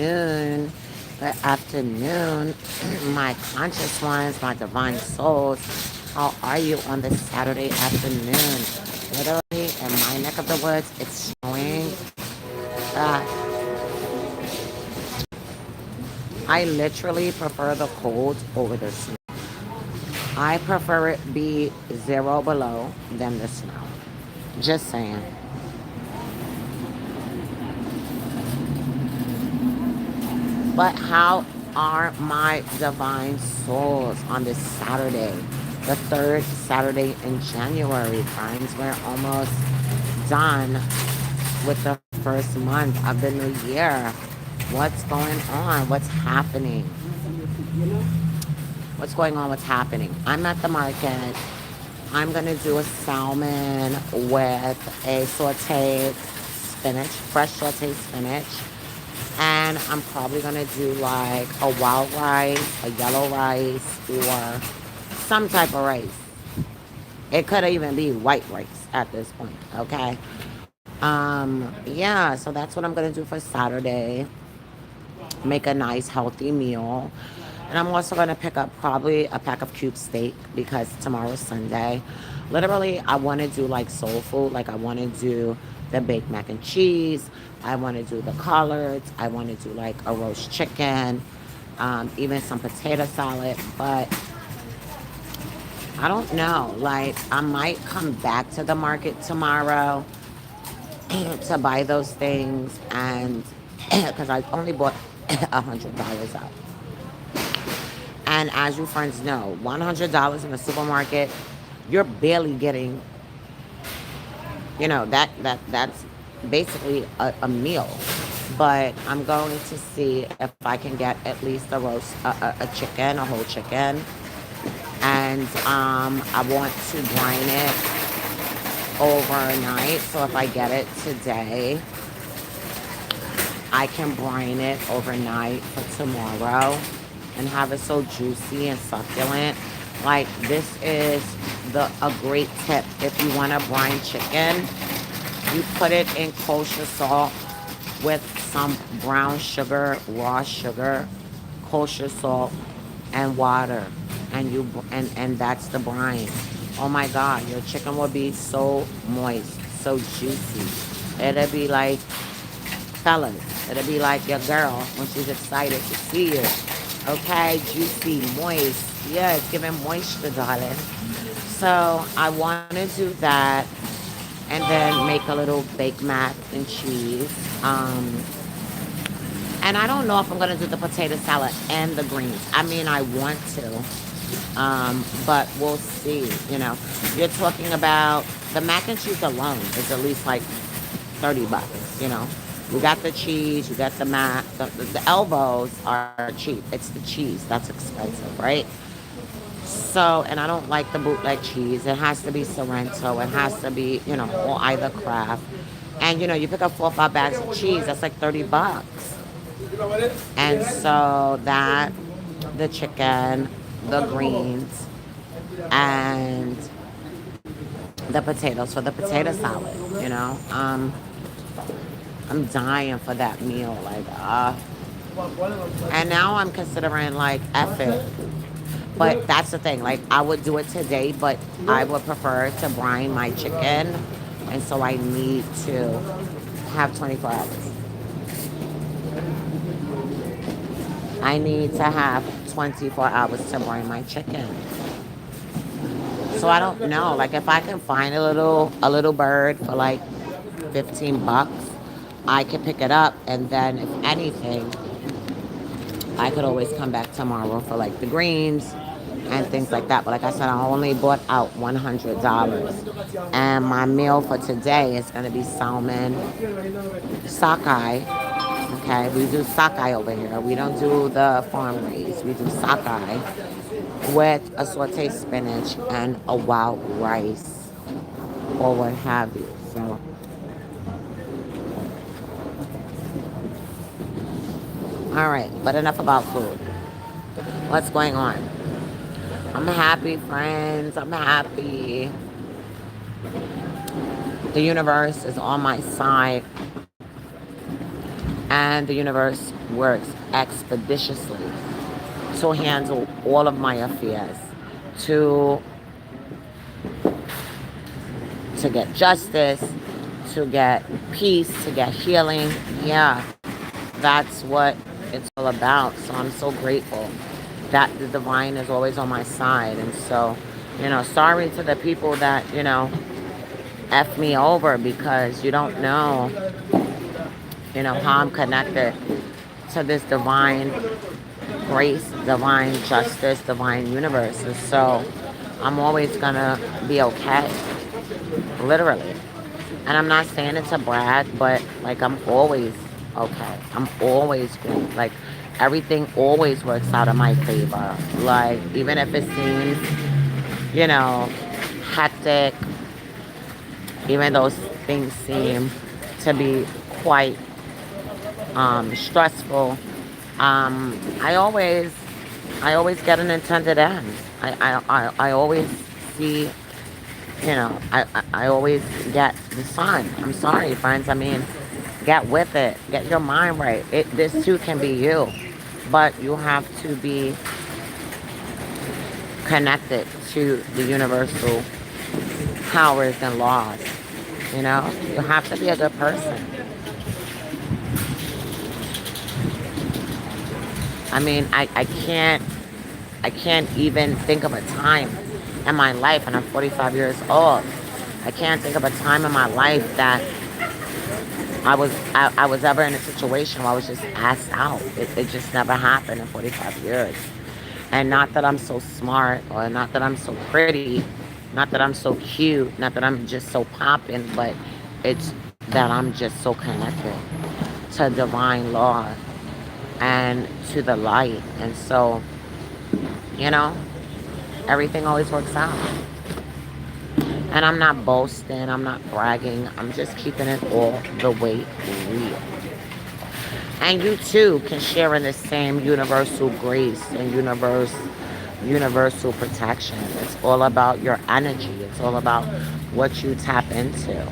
good afternoon, my conscious ones, my divine souls. How are you on this Saturday afternoon? Literally, in my neck of the woods, it's snowing. Uh, I literally prefer the cold over the snow. I prefer it be zero below than the snow. Just saying. But how are my divine souls on this Saturday? The third Saturday in January, friends. We're almost done with the first month of the new year. What's going on? What's happening? What's going on? What's happening? I'm at the market. I'm going to do a salmon with a sauteed spinach, fresh sauteed spinach. And I'm probably gonna do like a wild rice, a yellow rice, or some type of rice. It could even be white rice at this point, okay? Yeah, so that's what I'm gonna do for Saturday. Make a nice healthy meal. And I'm also gonna pick up probably a pack of cube steak because tomorrow's Sunday. Literally, I wanna do like soul food. Like I wanna do the baked mac and cheese. I wanna do the collards. I wanna do like a roast chicken, even some potato salad. But I don't know. Like I might come back to the market tomorrow to buy those things and because I only bought $100 out. And as you friends know, $100 in a supermarket, you're barely getting, that's basically a meal. But I'm going to see if I can get at least a chicken, a whole chicken, and I want to brine it overnight. So if I get it today, I can brine it overnight for tomorrow and have it so juicy and succulent. Like this is a great tip. If you want to brine chicken, you put it in kosher salt with some brown sugar, raw sugar, kosher salt, and water, and and that's the brine. Oh my God, your chicken will be so moist, so juicy. It'll be like fellas. It'll be like your girl when she's excited to see you. Okay, juicy, moist. Yeah, it's giving moisture, darling. So I want to do that and then make a little baked mac and cheese. And I don't know if I'm going to do the potato salad and the greens. I mean, I want to, but we'll see. You're talking about the mac and cheese alone is at least like $30. You got the cheese, you got the mac, the elbows are cheap. It's the cheese that's expensive, right? So, and I don't like the bootleg cheese. It has to be Sorrento. It has to be, or either Kraft. And you pick up 4 or 5 bags of cheese. That's like $30. And so that, the chicken, the greens, and the potatoes for the potato salad. I'm dying for that meal. Like, and now I'm considering like F it. But that's the thing. Like, I would do it today, but I would prefer to brine my chicken. And so I need to have 24 hours. I need to have 24 hours to brine my chicken. So I don't know. Like, if I can find a little bird for like $15, I could pick it up. And then, if anything, I could always come back tomorrow for like the greens and things like that. But like I said, I only bought out $100. And my meal for today is going to be salmon, sockeye. Okay, we do sockeye over here. We don't do the farm raised. We do sockeye with a sauteed spinach and a wild rice or what have you. So, all right, but enough about food. What's going on? I'm happy, friends. I'm happy. The universe is on my side, and the universe works expeditiously to handle all of my affairs, to to get justice, to get peace, to get healing. Yeah, that's what it's all about. So I'm so grateful that the divine is always on my side. And so, sorry to the people that, F me over, because you don't know, how I'm connected to this divine grace, divine justice, divine universe. And so I'm always gonna be okay, literally. And I'm not saying it to brag, but like I'm always okay. I'm always good. Like everything always works out in my favor. Like even if it seems, you know, hectic, even those things seem to be quite stressful. I always get an intended end. I always see, I always get the sun. I'm sorry, friends. I mean, get with it. Get your mind right. This too can be you, but you have to be connected to the universal powers and laws. You have to be a good person. I mean, I can't even think of a time in my life, and I'm 45 years old. I can't think of a time in my life that I was ever in a situation where I was just asked out. It just never happened in 45 years. And not that I'm so smart, or not that I'm so pretty, not that I'm so cute, not that I'm just so popping, but it's that I'm just so connected to divine law and to the light. And so, you know, everything always works out. And I'm not boasting, I'm not bragging, I'm just keeping it all the way real. And you too can share in the same universal grace and universal protection. It's all about your energy. It's all about what you tap into.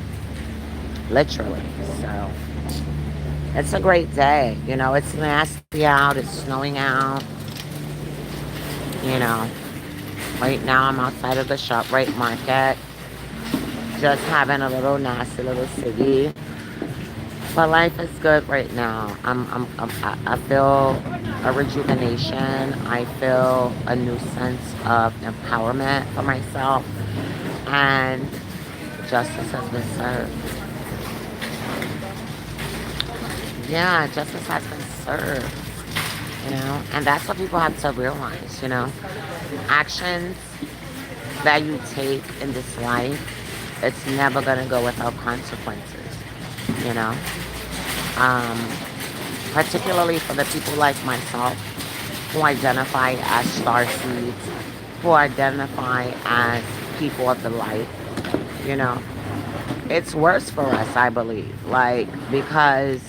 Literally. So it's a great day. It's nasty out, it's snowing out. You know, right now I'm outside of the ShopRite market, just having a little nasty little ciggy. But life is good right now. I feel a rejuvenation. I feel a new sense of empowerment for myself. And justice has been served. Yeah, justice has been served. And that's what people have to realize. Actions that you take in this life, it's never going to go without consequences. You know? Particularly for the people like myself who identify as star seeds, who identify as people of the light. You know, it's worse for us, I believe, like because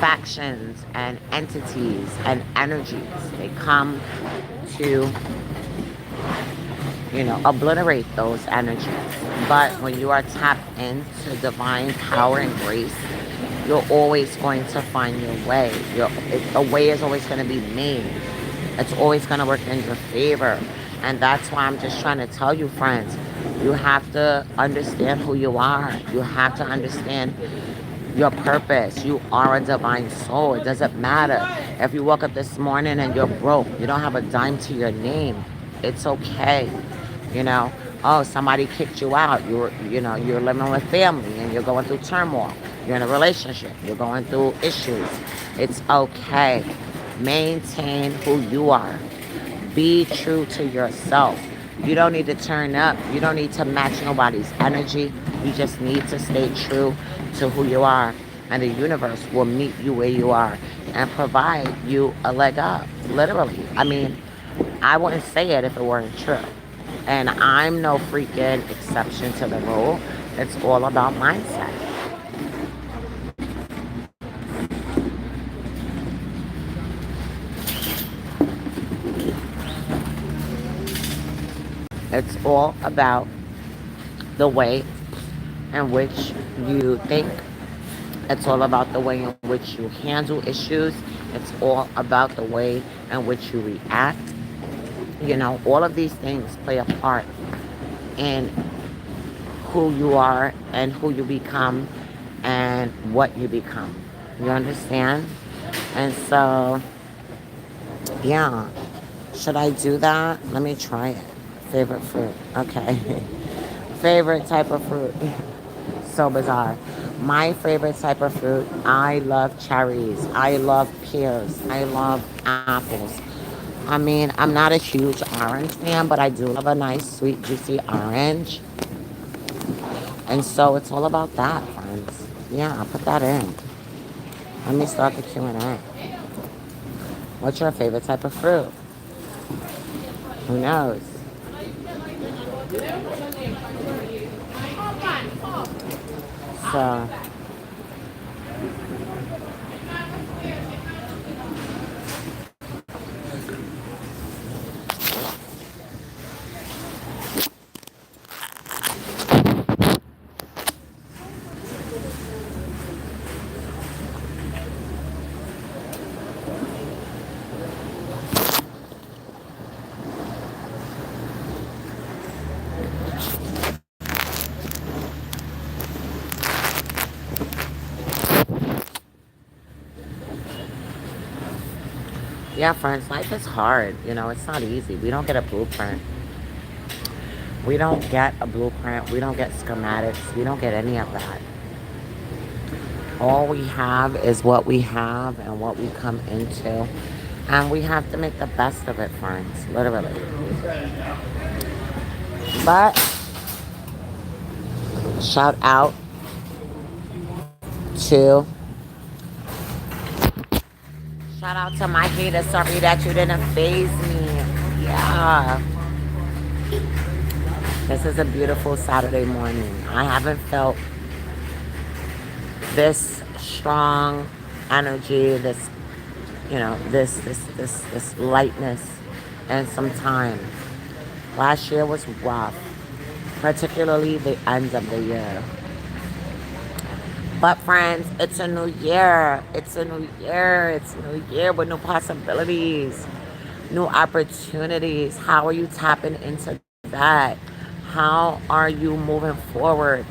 factions and entities and energies, they come to obliterate those energies. But when you are tapped into divine power and grace, you're always going to find your way. A way is always going to be made. It's always going to work in your favor. And that's why I'm just trying to tell you, friends, you have to understand who you are. You have to understand your purpose. You are a divine soul. It doesn't matter if you woke up this morning and you're broke. You don't have a dime to your name. It's okay. Oh, somebody kicked you out. You're living with family and you're going through turmoil. You're in a relationship. You're going through issues. It's okay. Maintain who you are. Be true to yourself. You don't need to turn up. You don't need to match nobody's energy. You just need to stay true to who you are. And the universe will meet you where you are and provide you a leg up. Literally. I mean, I wouldn't say it if it weren't true. And I'm no freaking exception to the rule. It's all about mindset. It's all about the way in which you think. It's all about the way in which you handle issues. It's all about the way in which you react. You know, all of these things play a part in who you are and who you become and what you become. You understand? And so, yeah. Should I do that? Let me try it. Favorite fruit. Okay. Favorite type of fruit. So bizarre. My favorite type of fruit, I love cherries. I love pears. I love apples. I mean, I'm not a huge orange fan, but I do love a nice, sweet, juicy orange. And so it's all about that, friends. Yeah, I'll put that in. Let me start the Q&A. What's your favorite type of fruit? Who knows? So, yeah, friends, life is hard. You know, it's not easy. We don't get a blueprint. We don't get a blueprint. We don't get schematics. We don't get any of that. All we have is what we have and what we come into. And we have to make the best of it, friends. Literally. But shout out to shout out to my haters. Sorry that you didn't phase me. Yeah. This is a beautiful Saturday morning. I haven't felt this strong energy, this lightness in some time. Last year was rough, particularly the end of the year. But friends, it's a new year. It's a new year. It's a new year with new possibilities, new opportunities. How are you tapping into that? How are you moving forward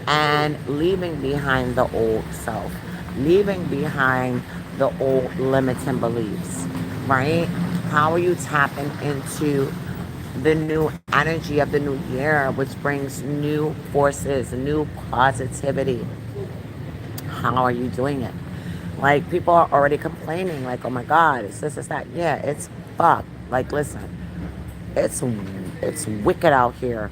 and leaving behind the old self, leaving behind the old limiting beliefs, right? How are you tapping into the new energy of the new year, which brings new forces, new positivity? How are you doing it? Like, people are already complaining, like, oh my God, it's this, it's that. Yeah, it's fucked. Like, listen, it's it's wicked out here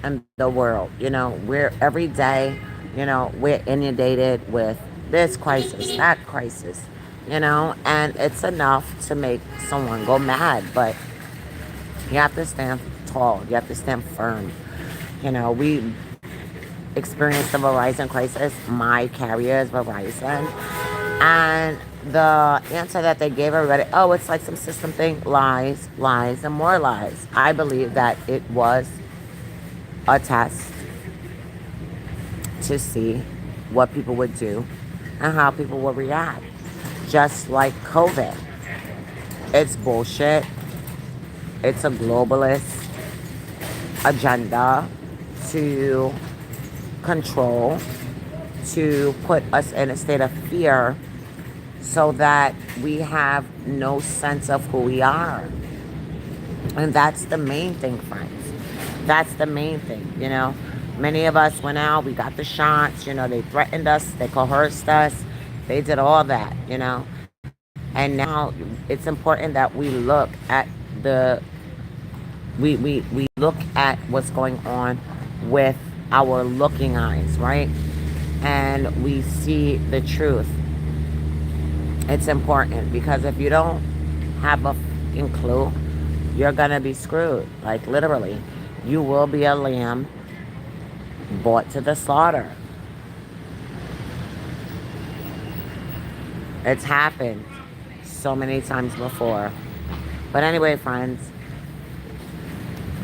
in the world. You know, we're every day, we're inundated with this crisis, that crisis, and it's enough to make someone go mad. But you have to stand tall. You have to stand firm. We experienced the Verizon crisis. My carrier is Verizon. And the answer that they gave everybody, oh, it's like some system thing, lies, lies, and more lies. I believe that it was a test to see what people would do and how people would react. Just like COVID. It's bullshit. It's a globalist agenda to control, to put us in a state of fear so that we have no sense of who we are. And that's the main thing, friends. That's the main thing. Many of us went out, we got the shots, they threatened us, they coerced us, they did all that. And now it's important that we look at the we look at what's going on with our looking eyes, right? And we see the truth. It's important because if you don't have a fucking clue, you're gonna be screwed. Like, literally, you will be a lamb brought to the slaughter. It's happened so many times before. But anyway, friends,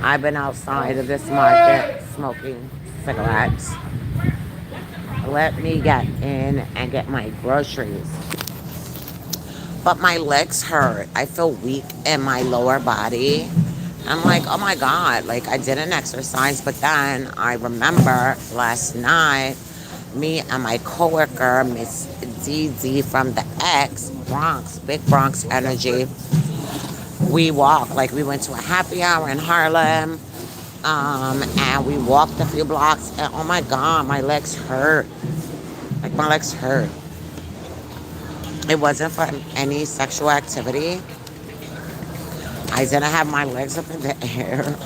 I've been outside of this market smoking cigarettes. Let me get in and get my groceries. but my legs hurt. I feel weak in my lower body. I'm like, oh my God, like I didn't exercise, but then I remember last night, me and my coworker, Miss DZ from the X, Bronx, Big Bronx Energy, we walked, like we went to a happy hour in Harlem, and we walked a few blocks, and oh my God, my legs hurt. Like my legs hurt. It wasn't for any sexual activity. I didn't have my legs up in the air.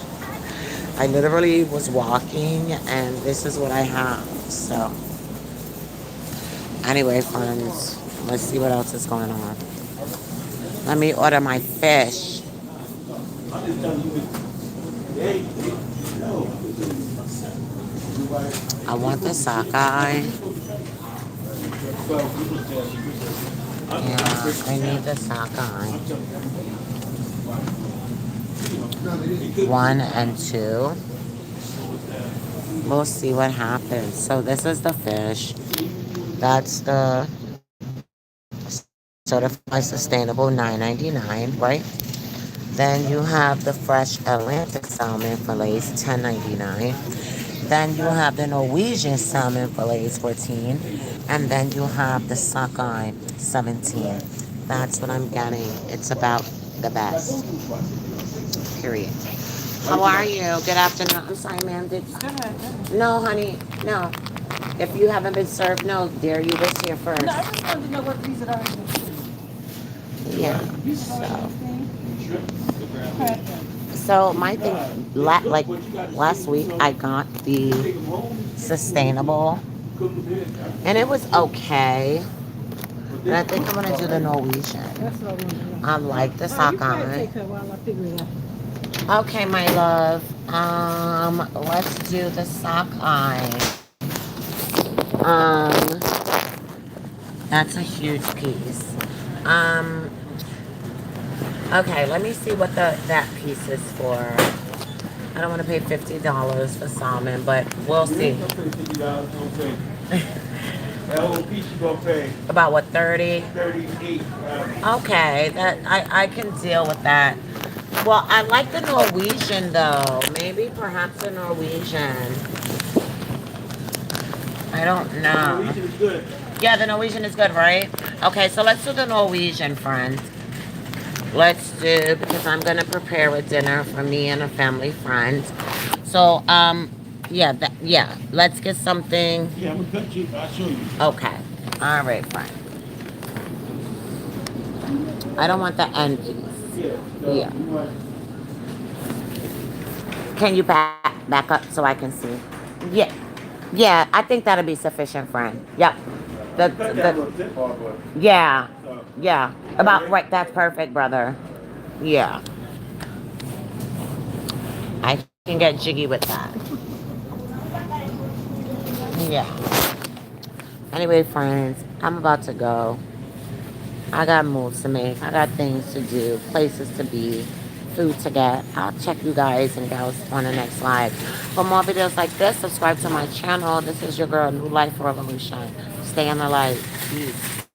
I literally was walking and this is what I have. So, anyway, friends, let's see what else is going on. Let me order my fish. I want the sockeye. Yeah, I need the sockeye. One and two. We'll see what happens. So this is the fish. That's the certified sustainable $9.99, right? Then you have the fresh Atlantic salmon fillets, $10.99. Then you have the Norwegian salmon fillets, 14. And then you have the sockeye, 17. That's what I'm getting. It's about the best. Period. How are you? Good afternoon. I'm sorry, ma'am. No, honey. No. If you haven't been served, no, dear. You was here first. No, I just wanted to know what these are. Yeah. So my thing, like last week, I got the sustainable, and it was okay. And I think I'm gonna do the Norwegian. I like the sockeye. Okay, my love. Let's do the sockeye. Um, that's a huge piece. Um, okay, let me see what that piece is for. I don't want to pay $50 for salmon, but we'll see. That whole piece you gonna pay about what, 30? 38. Okay, that I can deal with that. Well, I like the Norwegian though. Maybe perhaps the Norwegian. I don't know. Norwegian is good. Yeah, the Norwegian is good, right? Okay, so let's do the Norwegian, friends. Let's do, because I'm gonna prepare a dinner for me and a family friend. So, yeah, let's get something. Yeah, I'm gonna cut you. I'll show you. Okay. All right, fine. I don't want the end piece. Yeah. Can you back up so I can see? Yeah. Yeah, I think that'll be sufficient, friend. Yep. Yeah. Yeah. About right. That's perfect, brother. Yeah. I can get jiggy with that. Yeah. Anyway, friends, I'm about to go. I got moves to make. I got things to do, places to be, food to get. I'll check you guys and gals on the next live. For more videos like this, subscribe to my channel. This is your girl, New Life Revolution. Stay in the light. Peace.